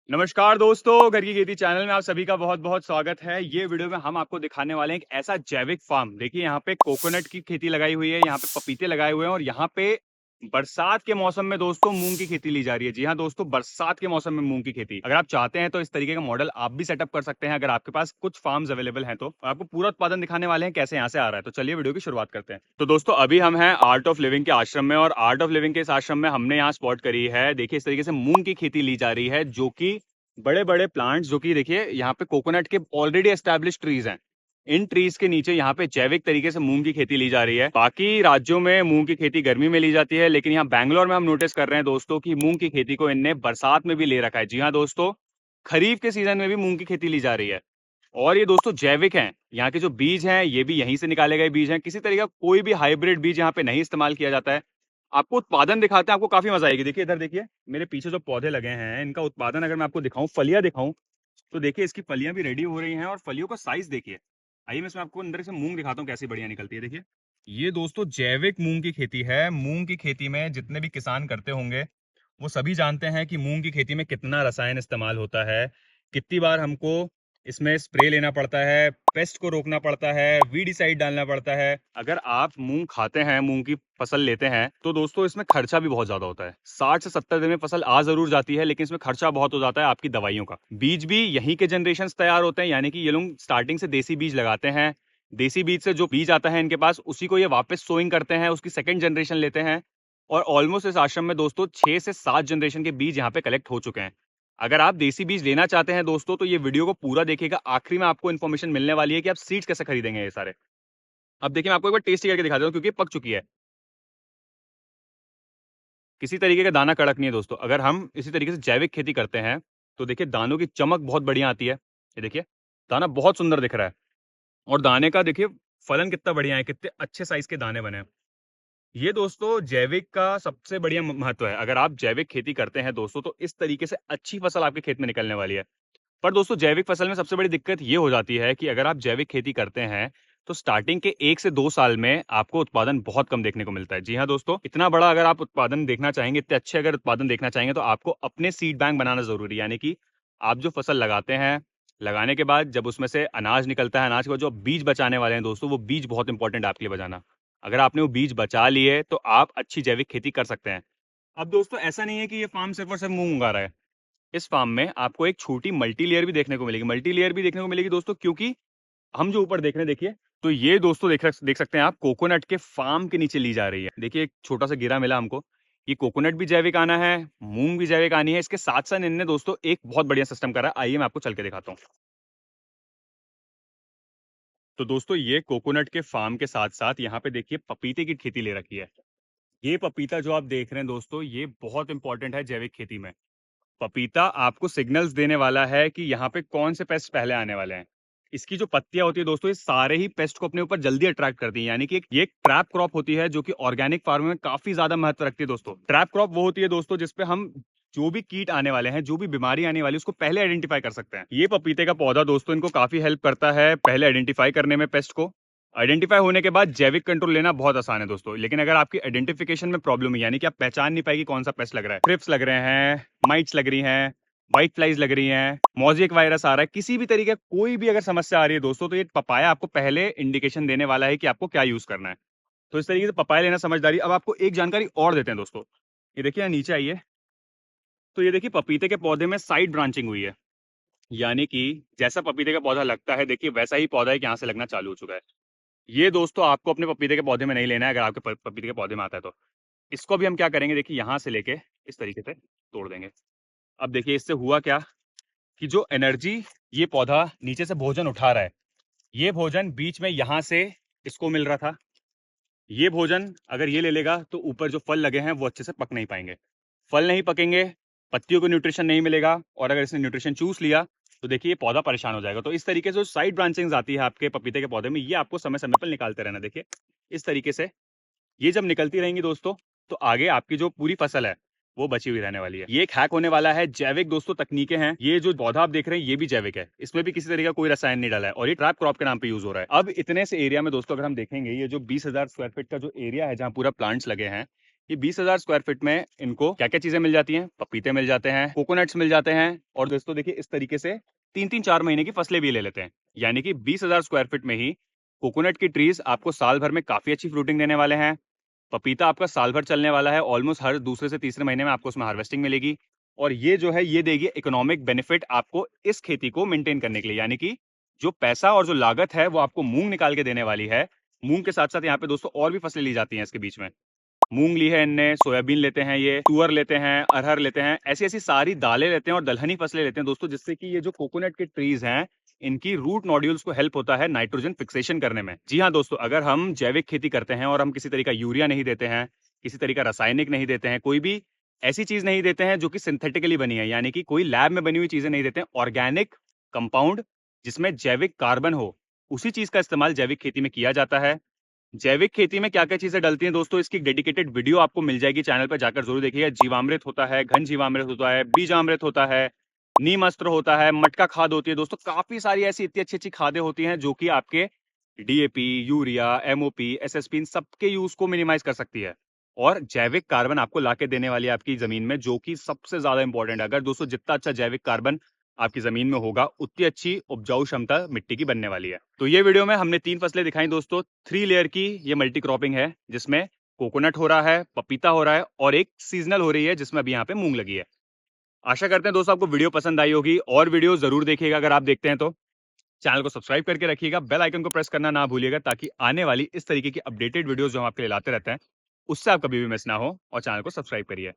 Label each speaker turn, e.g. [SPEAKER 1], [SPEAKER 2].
[SPEAKER 1] नमस्कार दोस्तों, घर की खेती चैनल में आप सभी का बहुत-बहुत स्वागत है। ये वीडियो में हम आपको दिखाने वाले हैं एक ऐसा जैविक फार्म। देखिए यहाँ पे कोकोनट की खेती लगाई हुई है, यहाँ पे पपीते लगाए हुए हैं और यहाँ पे बरसात के मौसम में दोस्तों मूँग की खेती ली जा रही है। जी हाँ दोस्तों, बरसात के मौसम में मूँग की खेती। अगर आप चाहते हैं तो इस तरीके का मॉडल आप भी सेटअप कर सकते हैं अगर आपके पास कुछ फार्म्स अवेलेबल हैं तो। और आपको पूरा उत्पादन दिखाने वाले हैं कैसे यहाँ से आ रहा है। तो चलिए वीडियो की शुरुआत करते हैं। तो दोस्तों अभी हम हैं आर्ट ऑफ लिविंग के आश्रम में और आर्ट ऑफ लिविंग के इस आश्रम में हमने यहाँ स्पॉट करी है। देखिए इस तरीके से मूँग की खेती ली जा रही है जो कि बड़े-बड़े प्लांट्स जो कि देखिए यहाँ पे कोकोनट के ऑलरेडी एस्टैब्लिश ट्रीज हैं। इन ट्रीज के नीचे यहाँ पे जैविक तरीके से मूंग की खेती ली जा रही है। बाकी राज्यों में मूंग की खेती गर्मी में ली जाती है, लेकिन यहाँ बैंगलोर में हम नोटिस कर रहे हैं दोस्तों कि मूंग की खेती को इनने बरसात में भी ले रखा है। जी हाँ दोस्तों, खरीफ के सीजन में भी मूंग की खेती ली जा रही है और ये दोस्तों जैविक हैं। यहाँ के जो बीज हैं ये भी यहीं से निकाले गए बीज हैं। किसी तरीके का कोई भी हाइब्रिड बीज यहाँ पे नहीं इस्तेमाल किया जाता है। आपको उत्पादन दिखाते हैं, आपको काफी मजा आएगी। देखिए इधर देखिए, मेरे पीछे जो पौधे लगे हैं इनका उत्पादन अगर मैं आपको दिखाऊं, फलियां दिखाऊं, तो देखिए इसकी फलियां भी रेडी हो रही हैं और फलियों का साइज देखिए। आइए मैं इसमें आपको अंदर से मूंग दिखाता हूँ कैसी बढ़िया निकलती है। देखिए ये दोस्तों जैविक मूंग की खेती है। मूंग की खेती में जितने भी किसान करते होंगे वो सभी जानते हैं कि मूंग की खेती में कितना रसायन इस्तेमाल होता है, कितनी बार हमको इसमें स्प्रे लेना पड़ता है, पेस्ट को रोकना पड़ता है, वीडिसाइड डालना पड़ता है। अगर आप मूंग खाते हैं, मूंग की फसल लेते हैं तो दोस्तों इसमें खर्चा भी बहुत ज्यादा होता है। 60 से 70 दिन में फसल आ जरूर जाती है, लेकिन इसमें खर्चा बहुत हो जाता है आपकी दवाइयों का। बीज भी यहीं के जनरेशन तैयार होते हैं, यानी कि ये लोग स्टार्टिंग से देसी बीज लगाते हैं। देसी बीज से जो बीज आता है इनके पास, उसी को ये वापस सोइंग करते हैं, उसकी सेकेंड जनरेशन लेते हैं। और ऑलमोस्ट इस आश्रम में दोस्तों 6 से 7 जनरेशन के बीज यहाँ पे कलेक्ट हो चुके हैं। अगर आप देसी बीज लेना चाहते हैं दोस्तों तो ये वीडियो को पूरा देखिएगा। आखिरी में आपको इन्फॉर्मेशन मिलने वाली है कि आप सीड्स कैसे खरीदेंगे ये सारे। अब देखिए मैं आपको एक बार टेस्ट करके दिखा देता हूँ क्योंकि ये पक चुकी है। किसी तरीके का दाना कड़क नहीं है दोस्तों। अगर हम इसी तरीके से जैविक खेती करते हैं तो देखिए दानों की चमक बहुत बढ़िया आती है। ये देखिए दाना बहुत सुंदर दिख रहा है और दाने का देखिए फलन कितना बढ़िया है, कितने अच्छे साइज के दाने बने हैं। ये दोस्तों जैविक का सबसे बढ़िया महत्व है। अगर आप जैविक खेती करते हैं दोस्तों तो इस तरीके से अच्छी फसल आपके खेत में निकलने वाली है। पर दोस्तों जैविक फसल में सबसे बड़ी दिक्कत ये हो जाती है कि अगर आप जैविक खेती करते हैं तो स्टार्टिंग के 1 से 2 साल में आपको उत्पादन बहुत कम देखने को मिलता है। जी हाँ दोस्तों, इतना बड़ा अगर आप उत्पादन देखना चाहेंगे, इतने अच्छे अगर उत्पादन देखना चाहेंगे तो आपको अपने सीड बैंक बनाना जरूरी है। यानी कि आप जो फसल लगाते हैं, लगाने के बाद जब उसमें से अनाज निकलता है, अनाज के बाद जो बीज बचाने वाले हैं दोस्तों, वो बीज बहुत इंपॉर्टेंट आपके लिए बचाना। अगर आपने वो बीज बचा लिए तो आप अच्छी जैविक खेती कर सकते हैं। अब दोस्तों ऐसा नहीं है कि ये फार्म सिर्फ और सिर्फ मूंग उगा रहा है। इस फार्म में आपको एक छोटी मल्टी लेयर भी देखने को मिलेगी। मल्टी लेयर भी देखने को मिलेगी दोस्तों, क्योंकि हम जो ऊपर देख रहे हैं देखिए, तो ये दोस्तों देख सकते हैं आप, कोकोनट के फार्म के नीचे ली जा रही है। देखिए एक छोटा सा गिरा मिला हमको। ये कोकोनट भी जैविक आना है, मूंग भी जैविक आनी है। इसके साथ साथ इनने दोस्तों एक बहुत बढ़िया सिस्टम करा है। आइए मैं आपको चल के दिखाता हूँ। तो दोस्तों ये कोकोनट के फार्म के साथ साथ यहाँ पे देखिए पपीते की खेती ले रखी है। ये पपीता जो आप देख रहे हैं दोस्तों, ये बहुत इंपॉर्टेंट है जैविक खेती में। पपीता आपको सिग्नल्स देने वाला है कि यहाँ पे कौन से पेस्ट पहले आने वाले हैं। इसकी जो पत्तियां होती है दोस्तों, ये सारे ही पेस्ट को अपने ऊपर जल्दी अट्रैक्ट करती हैं। यानी कि ये एक ट्रैप क्रॉप होती है जो कि ऑर्गेनिक फार्मिंग में काफी ज्यादा महत्व रखती है दोस्तों। ट्रैप क्रॉप वो होती है दोस्तों जिसपे हम जो भी कीट आने वाले हैं, जो भी बीमारी आने वाली है, उसको पहले आइडेंटिफाई कर सकते हैं। ये पपीते का पौधा दोस्तों इनको काफी हेल्प करता है पहले आइडेंटिफाई करने में पेस्ट को। आइडेंटिफाई होने के बाद जैविक कंट्रोल लेना बहुत आसान है दोस्तों। लेकिन अगर आपकी आइडेंटिफिकेशन में प्रॉब्लम है, यानी कि आप पहचान नहीं पाएगी कौन सा पेस्ट लग रहा है, ट्रिप्स लग रहे हैं, माइट्स लग रही हैं, व्हाइट फ्लाइज लग रही हैं, मोज़ेक वायरस आ रहा है, किसी भी तरीके कोई भी अगर समस्या आ रही है दोस्तों, तो ये पपाया आपको पहले इंडिकेशन देने वाला है कि आपको क्या यूज करना है। तो इस तरीके से पपाया लेना समझदारी। अब आपको एक जानकारी और देते हैं दोस्तों। ये देखिए यहाँ नीचे आइए, तो ये देखिए पपीते के पौधे में साइड ब्रांचिंग हुई है। यानी कि जैसा पपीते का पौधा लगता है देखिए, वैसा ही पौधा एक यहाँ से लगना चालू हो चुका है। ये दोस्तों आपको अपने पपीते के पौधे में नहीं लेना है। अगर आपके पपीते के पौधे में आता है तो इसको भी हम क्या करेंगे, देखिए यहाँ से लेके इस तरीके से तोड़ देंगे। अब देखिए इससे हुआ क्या कि जो एनर्जी ये पौधा नीचे से भोजन उठा रहा है, ये भोजन बीच में यहां से इसको मिल रहा था। ये भोजन अगर ये ले लेगा तो ऊपर जो फल लगे हैं वो अच्छे से पक नहीं पाएंगे। फल नहीं पकेंगे, पत्तियों को न्यूट्रिशन नहीं मिलेगा, और अगर इसने न्यूट्रिशन चूस लिया तो देखिए ये पौधा परेशान हो जाएगा। तो इस तरीके से जो साइड ब्रांचिंग्स आती है आपके पपीते के पौधे में, ये आपको समय समय पर निकालते रहना। देखिए इस तरीके से ये जब निकलती रहेंगी दोस्तों, तो आगे आपकी जो पूरी फसल है वो बची हुई रहने वाली है। ये एक हैक होने वाला है। जैविक दोस्तों तकनीकें हैं। ये जो पौधा आप देख रहे हैं ये भी जैविक है, इसमें भी किसी तरीके का कोई रसायन नहीं डाला है और ये ट्रैप क्रॉप के नाम पे यूज हो रहा है। अब इतने से एरिया में दोस्तों अगर हम देखेंगे, ये जो 20,000 स्क्वायर फीट का जो एरिया है जहाँ पूरा प्लांट्स लगे हैं, ये 20,000 स्क्वायर फीट में इनको क्या क्या चीजें मिल जाती हैं? पपीते मिल जाते हैं, कोकोनट्स मिल जाते हैं, और दोस्तों देखिए इस तरीके से 3-3-4 महीने की फसलें भी ले लेते हैं। यानी कि 20,000 स्क्वायर फीट में ही कोकोनट की ट्रीज आपको साल भर में काफी अच्छी फ्रूटिंग देने वाले हैं। पपीता आपका साल भर चलने वाला है, ऑलमोस्ट हर दूसरे से तीसरे महीने में आपको उसमें हार्वेस्टिंग मिलेगी। और ये जो है ये देगी इकोनॉमिक बेनिफिट आपको इस खेती को मेंटेन करने के लिए, यानी कि जो पैसा और जो लागत है वो आपको मूंग निकाल के देने वाली है। मूंग के साथ साथ यहाँ पे दोस्तों और भी फसलें ली जाती हैं इसके बीच में। मूंग ली है इनने, सोयाबीन लेते हैं, ये तुअर लेते हैं, अरहर लेते हैं, ऐसी ऐसी सारी दालें लेते हैं और दलहनी फसलें लेते हैं दोस्तों, जिससे कि ये जो कोकोनट के ट्रीज हैं इनकी रूट नोड्यूल्स को हेल्प होता है नाइट्रोजन फिक्सेशन करने में। जी हाँ दोस्तों, अगर हम जैविक खेती करते हैं और हम किसी तरीका यूरिया नहीं देते हैं, किसी तरीका रासायनिक नहीं देते हैं, कोई भी ऐसी चीज नहीं देते हैं जो कि सिंथेटिकली बनी है, यानी कि कोई लैब में बनी हुई चीजें नहीं देते हैं, ऑर्गेनिक कंपाउंड जिसमें जैविक कार्बन हो, उसी चीज का इस्तेमाल जैविक खेती में किया जाता है। जैविक खेती में क्या क्या चीजें डलती हैं दोस्तों, इसकी डेडिकेटेड वीडियो आपको मिल जाएगी, चैनल पर जाकर जरूर देखिएगा। जीवामृत होता है, घन जीवामृत होता है, बीजामृत होता है, नीम अस्त्र होता है, मटका खाद होती है दोस्तों, काफी सारी ऐसी इतनी अच्छी अच्छी खादें होती हैं जो कि आपके डीएपी, यूरिया, एमओपी, एसएसपी इन सबके यूज को मिनिमाइज कर सकती है और जैविक कार्बन आपको लाके देने वाली है आपकी जमीन में, जो कि सबसे ज्यादा इंपॉर्टेंट है। अगर दोस्तों जितना अच्छा जैविक कार्बन आपकी जमीन में होगा उतनी अच्छी उपजाऊ क्षमता मिट्टी की बनने वाली है। तो ये वीडियो में हमने 3 फसलें दिखाई दोस्तों। 3 लेयर की ये मल्टी क्रॉपिंग है, जिसमें कोकोनट हो रहा है, पपीता हो रहा है और एक सीजनल हो रही है जिसमें अभी यहाँ पे मूंग लगी है। आशा करते हैं दोस्तों आपको वीडियो पसंद आई होगी, और वीडियो जरूर देखिएगा अगर आप देखते हैं तो। चैनल को सब्सक्राइब करके रखिएगा, बेल आइकन को प्रेस करना ना भूलिएगा, ताकि आने वाली इस तरीके की अपडेटेड वीडियोस जो हम आपके लिए लाते रहते हैं उससे आप कभी भी मिस ना हो, और चैनल को सब्सक्राइब करिए।